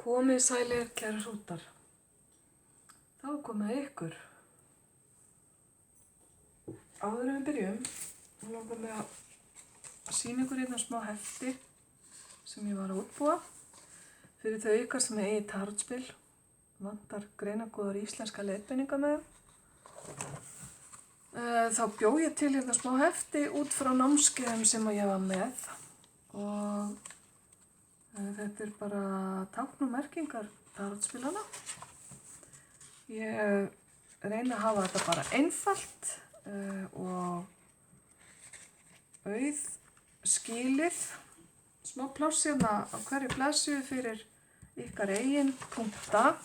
Komið sælir, kæru hrútar. Þá er komið að ykkur. Áður en við byrjum, nú langar mig að sýna ykkur hérna smá hefti sem ég var að útbúa. Fyrir þau ykkar sem eigi tarotspil, vantar greinagóðar íslenska leiðbeiningar með þeim. Þá bjó ég til hérna smá hefti út frá námskeiðum sem ég var með. Og þetta er bara tákn og merkingar tarotspilana. Ég reyna að hafa þetta bara einfalt og auð skilið. Smá pláss hérna á hverju blaðsíðu fyrir ykkar eigin punkta.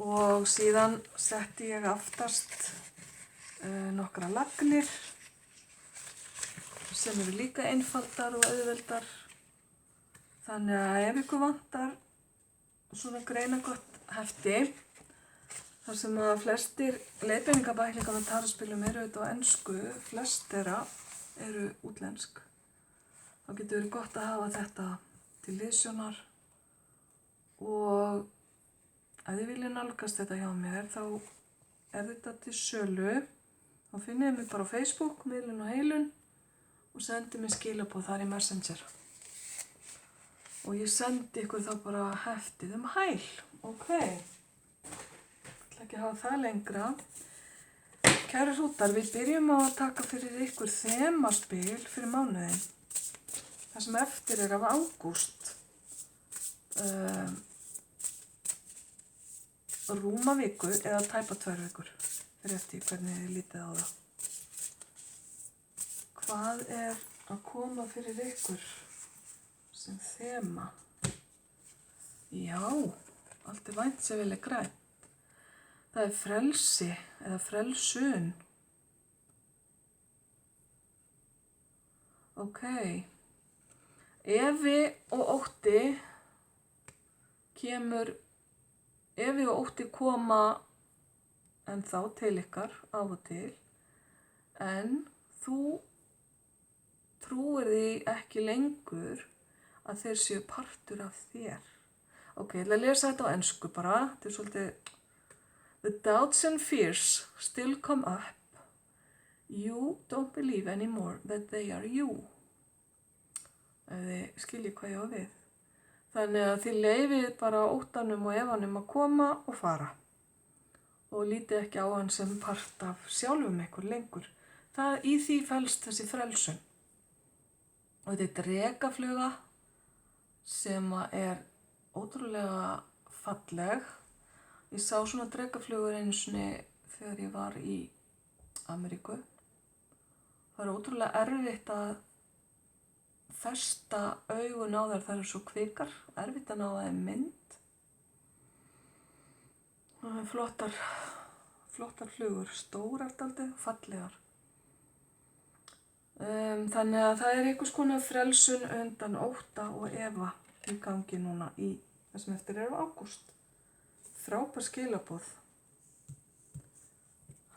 Og síðan setti ég aftast nokkra lagnir sem eru líka einfaldar og auðveldar. Þannig að ef ykkur vantar svona greinagott hefti, þar sem að flestir leiðbeiningabæklingar með tarotspilum eru auðvitað á ensku, flest þeirra eru útlensk. Þá getur verið gott að hafa þetta til hliðsjónar og ef þið viljið nálgast þetta hjá mér, þá er þetta til sölu. Þá finnið þið mig bara á Facebook, miðlun og heilun og sendið mér skilaboð þar í Messenger. Og ég sendi ykkur þá bara heftið hæl. Ok. Ég ætla ekki að hafa það lengra. Kæru hrútar, við byrjum á að taka fyrir ykkur þemaspil fyrir mánuðinn. Það sem eftir er af ágúst. Rúma viku eða tæpa 2 vikur. Fyrir eftir hvernig þið lítið á það. Hvað er að koma fyrir ykkur sem þema? Já, allt er vænt sem vel er grænt. Það er frelsi eða frelsun. Ok. Efi og ótti koma ennþá til ykkar af og til, en þú trúir því ekki lengur að þeir séu partur af þér. Ok, ég ætla að lesa þetta á ensku bara. Þetta er svolítið The doubts and fears still come up. You don't believe anymore that they are you. Ef þið skiljið hvað ég á við. Þannig að þið leyfið bara óttanum og efanum að koma og fara. Og lítið ekki á hann sem part af sjálfum ykkur lengur. Í því felst þessi frelsun. Og þetta er drekafluga sem er ótrúlega falleg. Ég sá svona drekaflugur einu sinni þegar ég var í Ameríku. Það er ótrúlega erfitt að festa augun á þær eru svo kvikar. Erfitt að ná það mynd. Það er flottar flugur, stórar dálítið, fallegar. Þannig að það er einhvers konar frelsun undan ótta og efa í gangi núna í þessum eftir eru ágúst. Frábær skilaboð.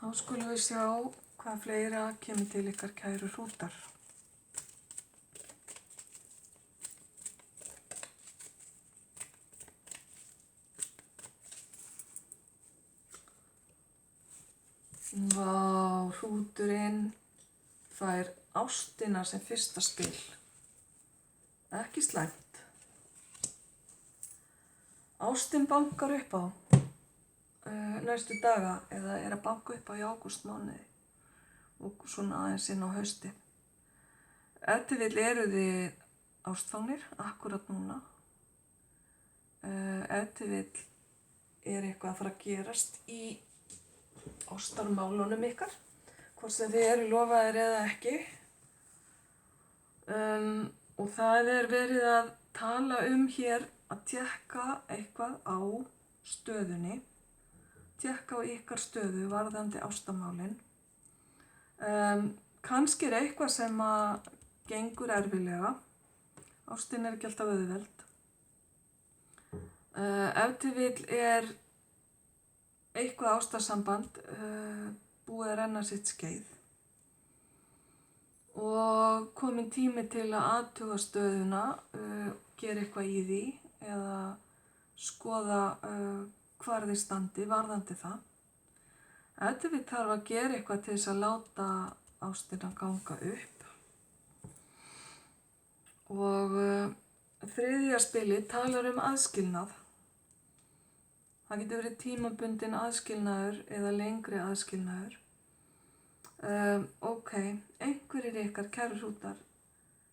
Þá skulum við sjá hvað fleira kemur til ykkar kæru hrútar. Vá, hrúturinn fær ástina sem fyrsta spil. Ekki slæmt. Ástin bankar upp á næstu daga eða er að banka upp á í ágústmánuði og svona aðeins inn á hausti. Ef til vill eru þið ástfangnir akkurat núna. Ef til vill er eitthvað að fara að gerast í ástarmálunum ykkar, hvort sem þið eru lofaðir eða ekki. Og það er verið að tala hér að tékka eitthvað á stöðunni, tékka á ykkar stöðu varðandi ástamálin. Kannski er eitthvað sem að gengur erfilega. Ástin er ekki alltaf auðveld. Ef til vill er eitthvað ástarsamband búið að renna sitt skeið og kominn tími til að athuga stöðuna, gera eitthvað í því eða skoða hvar þið standi varðandi það. Ef til við þarf að gera eitthvað til þess að láta ástina ganga upp. Og þriðja spilið talar aðskilnað. Það getur verið tímabundinn aðskilnaður eða lengri aðskilnaður. Ok, einhverjir ykkar kæru hrútar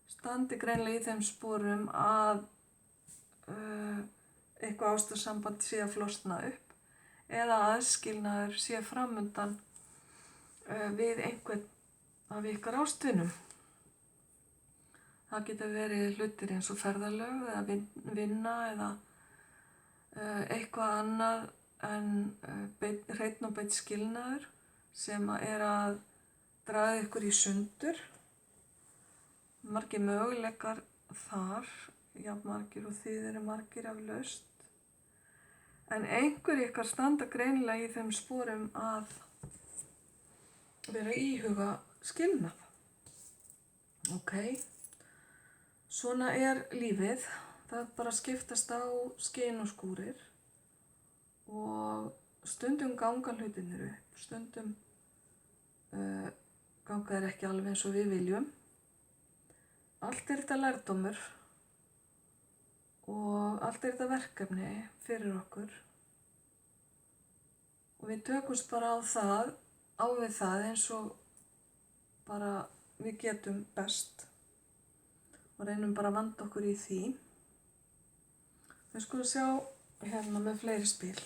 standi greinilega í þeim sporum að eitthvað ástarsamband sé að flosna upp eða aðskilnaður sé framundan við einhvern af ykkar ástvinum. Það getur verið hlutir eins og ferðalög eða vinna eða eitthvað annað en hreinn og beinn skilnaður sem að draga ykkur í sundur. Margir möguleikar þar, jafn margir og þið eru margir eflaust. En einhver ykkar standa greinilega í þeim sporum að vera íhuga skilnað. Ok, svona lífið. Það bara skiptast á skin og skúrir og stundum ganga hlutirnir upp, stundum ganga þeir ekki alveg eins og við viljum. Allt þetta lærdómur og allt þetta verkefni fyrir okkur og við tökumst bara á við það eins og bara við getum best og reynum bara að vanda okkur í því. Við skulum sjá hérna með fleiri spil.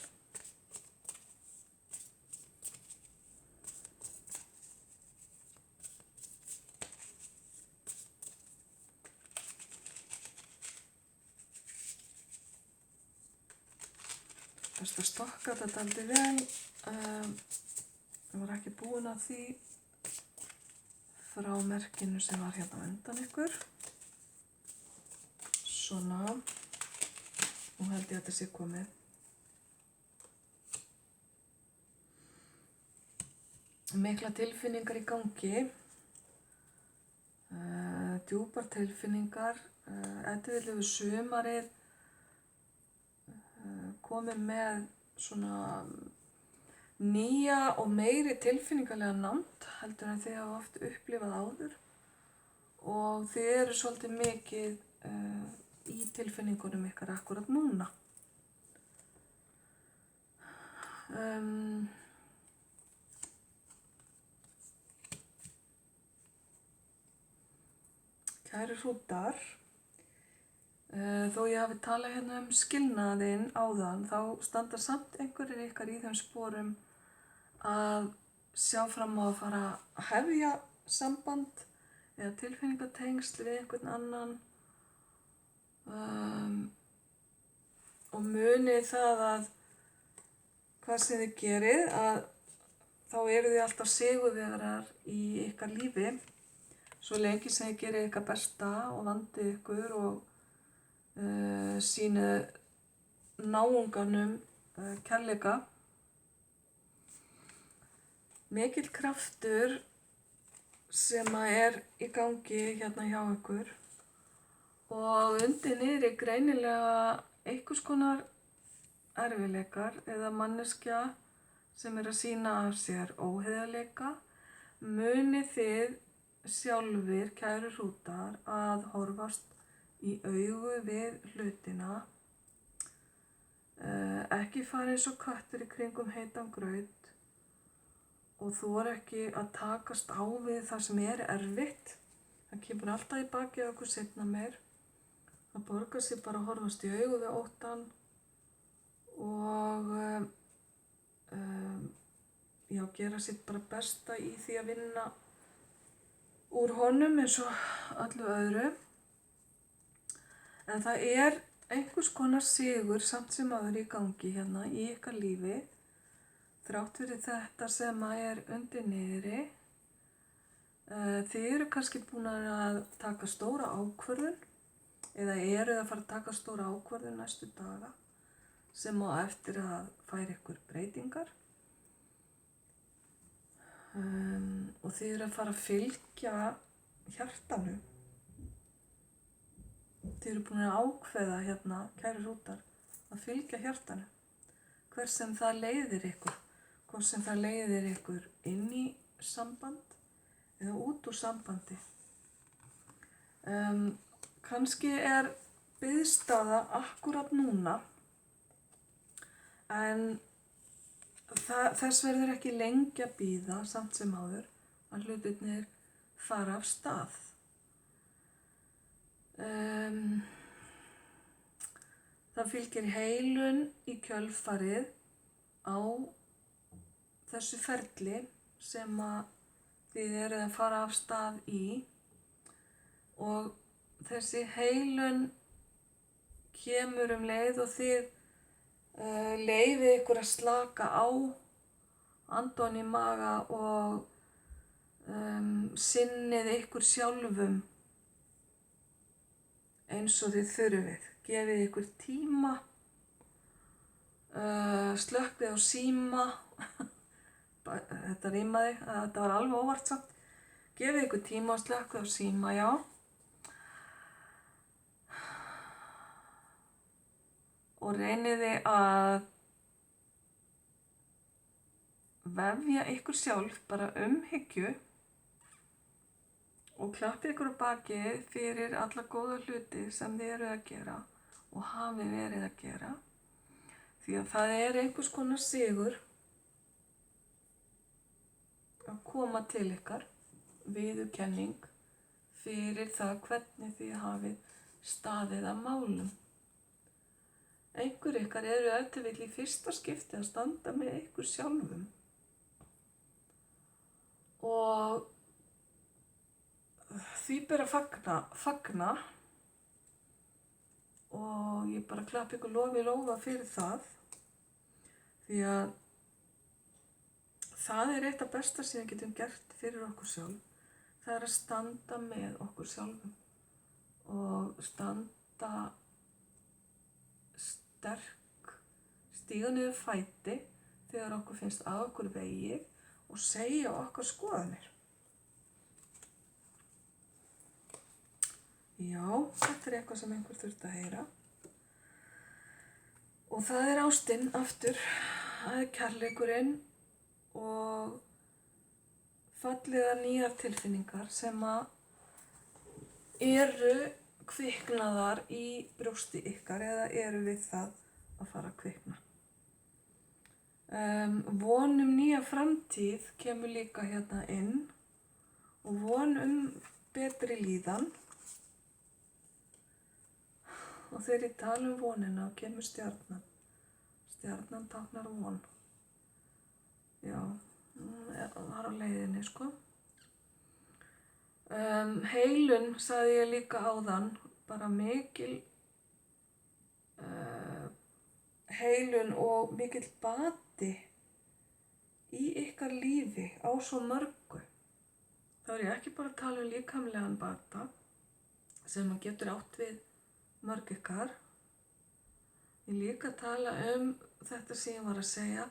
Best að stokka þetta dálítið vel. Ég var ekki búin að því frá merkinu sem var hérna undan ykkur. Svona. Nú held ég að þetta sé komið. Mikla tilfinningar í gangi. Djúpar tilfinningar. Þetta hefur sumarið komið með svona nýja og meiri tilfinningarlega nánd heldur en þið hafa oft upplifað áður og þið eru svolítið mikið í tilfinningunum ykkar akkurat núna. Kæru hrútar, þó ég hafi talað hérna skilnaðinn áðan, þá standa samt einhverjir ykkar í þeim sporum að sjá fram á að fara að hefja samband eða tilfinningatengsl við einhvern annan og munið það að hvað sem þið gerið að þá eru þið alltaf sigurvegarar í ykkar lífi svo lengi sem þið gerið ykkar besta og vandið ykkur og sýnið náunganum kærleika. Mikill kraftur sem í gangi hérna hjá ykkur og undir niðri greinilega einhvers konar erfiðleikar eða manneskja sem að sýna af sér óheiðarleika. Munið þið sjálfir, kæru hrútar, að horfast í augu við hlutina, ekki fara eins og köttur í kringum heitan graut og þora ekki að takast á við það sem erfitt. Það kemur alltaf í bakið á okkur seinna meir. Það borgar sig bara að horfast í augu við óttann og gera sitt bara besta í því að vinna úr honum eins og öllu öðru. En það einhvers konar sigur samt sem áður í gangi hérna í ykkar lífi, þrátt fyrir þetta sem undir niðri. Þið eru kannski búin að taka stóra ákvörðun eða eruð að fara að taka stóra ákvörðun næstu daga sem á eftir að færa ykkur breytingar. Og þið eru að fara að fylgja hjartanu. Þið eru búin að ákveða hérna, kæru hrútar, að fylgja hjartanu. Hvers sem það leiðir ykkur. Hvers sem það leiðir ykkur inn í samband eða út úr sambandi. Kannski biðstaða akkurat núna, en þess verður ekki lengi að bíða samt sem áður að hlutirnir fara af stað. Það fylgir heilun í kjölfarið á þessu ferli sem að þið eruð að fara af stað í, og þessi heilun kemur leið og þið leyfið ykkur að slaka á, anda ofan í maga og sinnið ykkur sjálfum eins og þið þurfið. Gefið ykkur tíma, slökkvið á síma, þetta rímaði, þetta var alveg óvart samt. Gefið ykkur tíma og slökkvið á síma, já. Og reyniði að vefja ykkur sjálf bara umhyggju og klappið ykkur á bakið fyrir alla góða hluti sem þið eruð að gera og hafi verið að gera. Því að það einhvers konar sigur að koma til ykkar, viðurkenning fyrir það hvernig þið hafið staðið að málum. Einhver ykkar eru ef til vill í fyrsta skipti að standa með ykkur sjálfum. Og því ber að fagna og ég bara klappa ykkur lofi lófa fyrir það. Því að það eitt af besta sem við getum gert fyrir okkur sjálf. Það að standa með okkur sjálfum og standa sterk, stíga niður fæti þegar okkur finnst að okkur vegið og segja okkar skoðanir. Já, þetta eitthvað sem einhver þurfti að heyra. Og það ástin aftur, það kærleikurinn og fallega nýjar tilfinningar sem að eru kviknaðar í brjósti ykkar eða eru við það að fara að kvikna. Von nýja framtíð kemur líka hérna inn og von betri líðan. Og þegar ég tala vonina kemur stjarnan. Stjarnan táknar von. Já, það á leiðinni sko. Heilun sagði ég líka áðan, bara mikil heilun og mikill bati í ykkar lífi á svo mörgu. Þá ég ekki bara að tala líkamlegan bata sem að getur átt við mörg ykkar. Ég líka að tala þetta sem ég var að segja,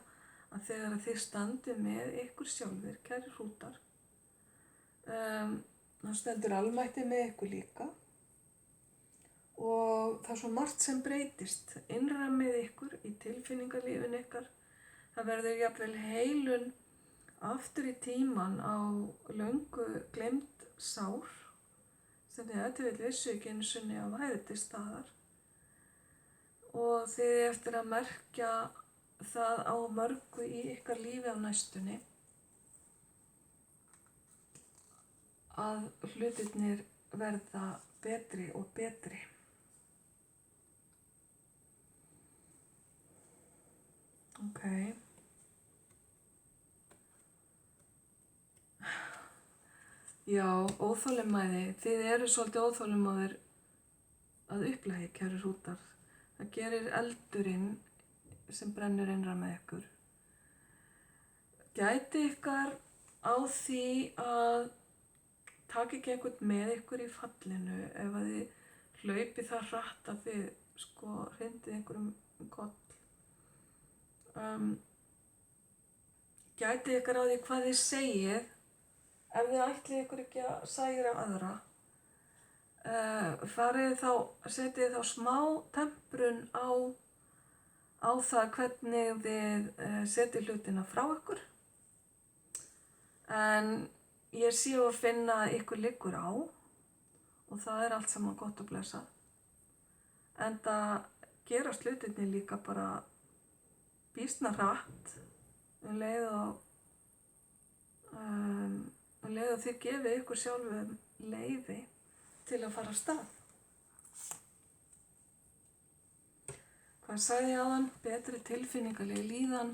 að þegar þið standið með ykkur sjálfir, kæri hrútar, þá stendur almættið með ykkur líka og það svo margt sem breytist innra með ykkur í tilfinningalífin ykkar. Það verður jafnvel heilun aftur í tíman á löngu gleymd sár sem þið ef til vill vissu ekki einu sinni að væri til staðar og þið eftir að merkja það á mörgu í ykkar lífi á næstunni að hlutirnir verða betri og betri. Ok. Já, óþolinmæði. Þið eru svolítið óþolinmæðir að upplagi, kæru hrútar. Það gerir eldurinn sem brennur innra með ykkur. Gæti ykkar á því að taka ekki einhvern með ykkur í fallinu ef að þið hlaupið það hratt að þið hrindið einhverjum koll. Gæti ykkar á því hvað þið segið ef þið ætlið ykkur ekki að særa aðra setjið þá smá temprun á það hvernig þið setjið hlutina frá ykkur. En ég sé að finna að ykkur liggur á og það er allt saman gott og blessað. Enda gerast hlutirnir líka bara býsna hratt leið og þið gefið ykkur sjálfum leyfi til að fara af stað. Hvað sagði ég áðan? Betri tilfinningaleg líðan,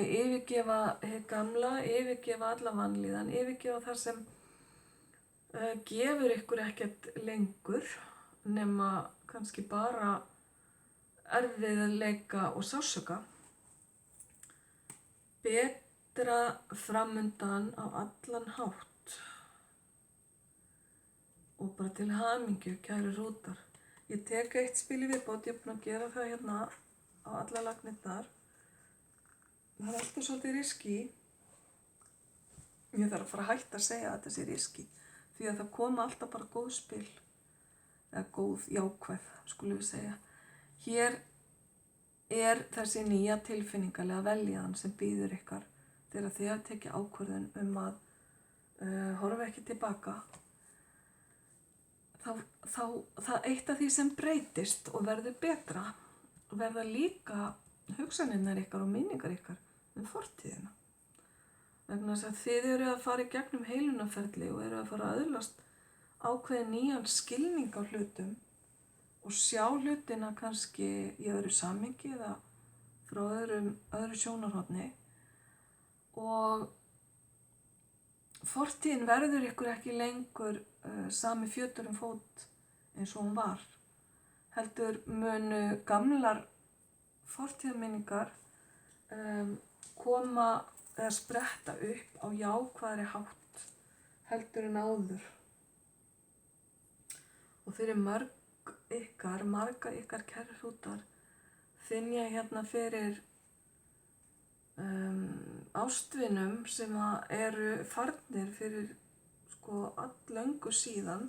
yfirgefa hið gamla, yfirgefa alla vanlíðan, yfirgefa það sem gefur ykkur ekkert lengur nema kannski bara erfiðleika og sársauka. Betra framundan á allan hátt og bara til hamingju, kæru hrútar. Ég tek eitt spil í viðbót, ég er búin að gera það hérna á alla lagnirnar. Það er alltaf svolítið riski. Ég þarf að fara að hætta að segja að þetta sé riski, því að það koma alltaf bara góð spil, eða góð jákvæð, skulum við segja. Hér er þessi nýja tilfinningalega veljaðan sem býður ykkar þegar þið hafa tekið ákvörðun að horfa ekki tilbaka. Það eitt af því sem breytist og verður betra verða líka hugsanirnar ykkar og minningar ykkar fortíðina. Vegna þess að þið eru að fara í gegnum heilunarferli og eru að fara að öðlast ákveðin nýjan skilning á hlutum og sjá hlutina kannski í öðru samhengi eða frá öðru sjónarhorni. Og fortíðin verður ykkur ekki lengur sami fjötur fót eins og hún var. Heldur munu gamlar fortíðarminningar koma eða spretta upp á jákvæðari hátt heldur en áður. Og fyrir marga ykkar kæru hrútar finn ég hérna fyrir ástvinum sem eru farnir fyrir alllöngu síðan,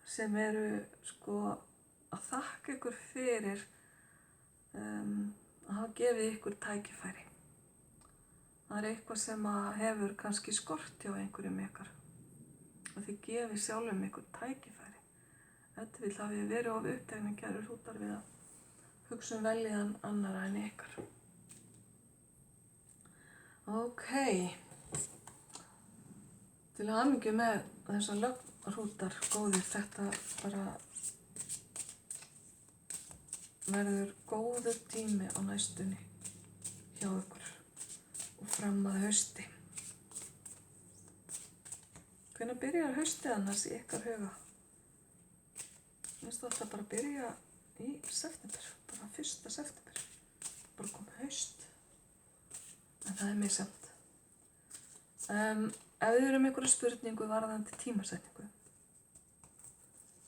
sem eru að þakka ykkur fyrir að hafa gefið ykkur tækifæri. Það er eitthvað sem hefur kannski skort hjá einhverjum ykkar og þið gefið sjálfum ykkur tækifæri. Þetta vill hafi verið of uppteknir kæru hrútar við að hugsa veljiðan annara en ykkar. Ok, til hamingju með þessar lögnhrútar góðir, þetta bara verður góður tími á næstunni hjá ykkur og fram að hausti. Hvenær byrjar haustið annars í ykkar huga? Mér finnst þetta bara að byrja í september, bara 1. september. Bara komið haust. En það er misjafnt. Ef þið eru með einhverja spurningu varðandi tímasetningu,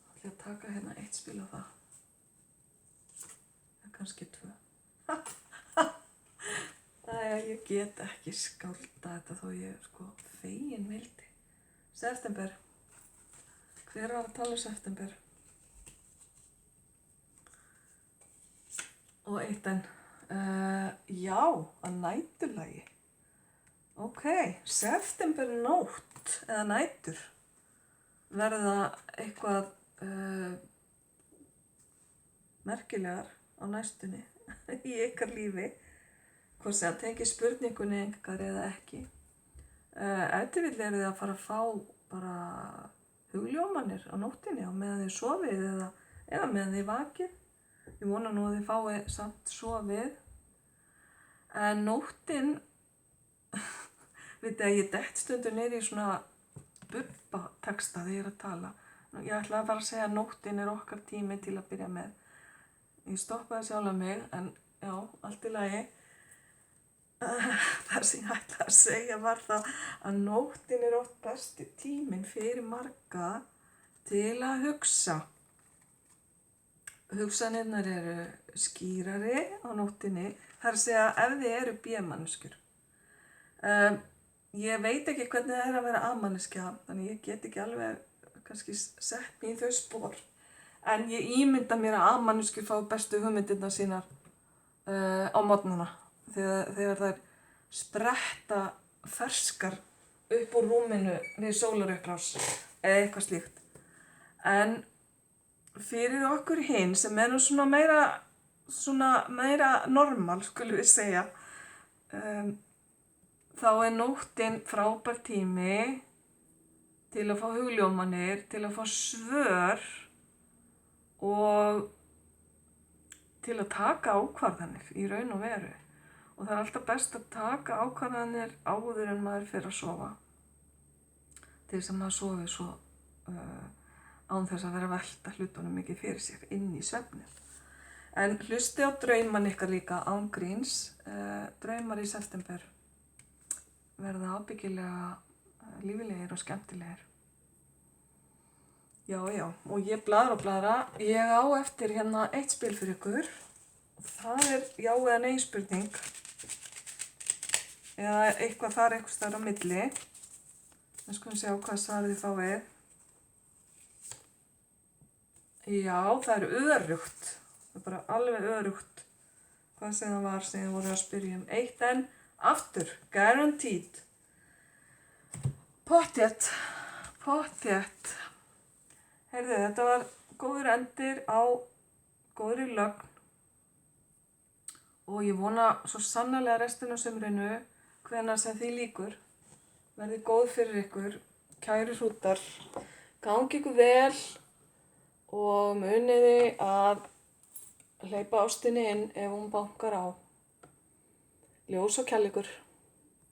þá ætla ég að taka hérna eitt spil á það. Eða kannski 2. Ég get ekki skálda þetta þó ég fegin vildi. September. Hver var að tala september? Og eitt enn. Já, að næturlagi. Ok, septembernótt eða nætur verða eitthvað merkilegar á næstunni í ykkar lífi, hvort sem það tengir spurningunni ykkar eða ekki. Ef þið vill eru þið að fara að fá bara hugljómanir á nóttinni á meðan þið sofið eða meðan þið vakið. Ég vona nú að þið fáið samt sofið. En nóttin, veit að ég dett stundum niður í svona bubba-texta þegar ég er að tala. Ég ætla bara að segja að nóttin er okkar tími til að byrja með. Ég stoppaði sjálfa mig, en já, allt í lagi. Það sem ég ætla að segja var það að nóttin er oft besti tíminn fyrir marga til að hugsa. Hugsanirnar eru skýrari á nóttinni, það er að segja ef þið eru B-manneskjur. ég veit ekki hvernig það að vera ammanneskja, þannig ég get ekki alveg kannski sett mig í þau spor. En ég ímynda mér að ammanneskjur fá bestu hugmyndirnar sínar á morgnana. Þegar þær spretta ferskar upp úr rúminu við sólarupprás eða eitthvað slíkt. En fyrir okkur hinn sem nú svona meira normal, skulum við segja, þá nóttin frábær tími til að fá hugljómanir, til að fá svör og til að taka ákvarðanir í raun og veru. Og það alltaf best að taka ákvarðanir áður en maður fer að sofa. Til þess að maður sofi svo án þess að vera að velta hlutunum mikið fyrir sér inn í svefninn. En hlusti á drauman ykkar líka án gríns. Draumar í september verða ábyggilega lífilegir og skemmtilegir. Já, og ég bladra. Ég á eftir hérna eitt spil fyrir ykkur. Það já eða nei spurning. Eða eitthvað þar eitthvað staðar á milli. Við skulum sjá hvað svarið þið fáið. Já, það örugt. Það bara alveg örugt. Hvað sem það var sem þið voru að spyrja um. Eitt en aftur, guaranteed. Pottþétt. Heyrðu, þetta var góður endir á góðri lögn. Og ég vona svo sannarlega restina af sumrinu, hvenær sem því lýkur, verði góð fyrir ykkur, kæru hrútar, gangi ykkur vel og muniði að hleypa ástinni inn ef hún bankar á. Ljós og kærleikur.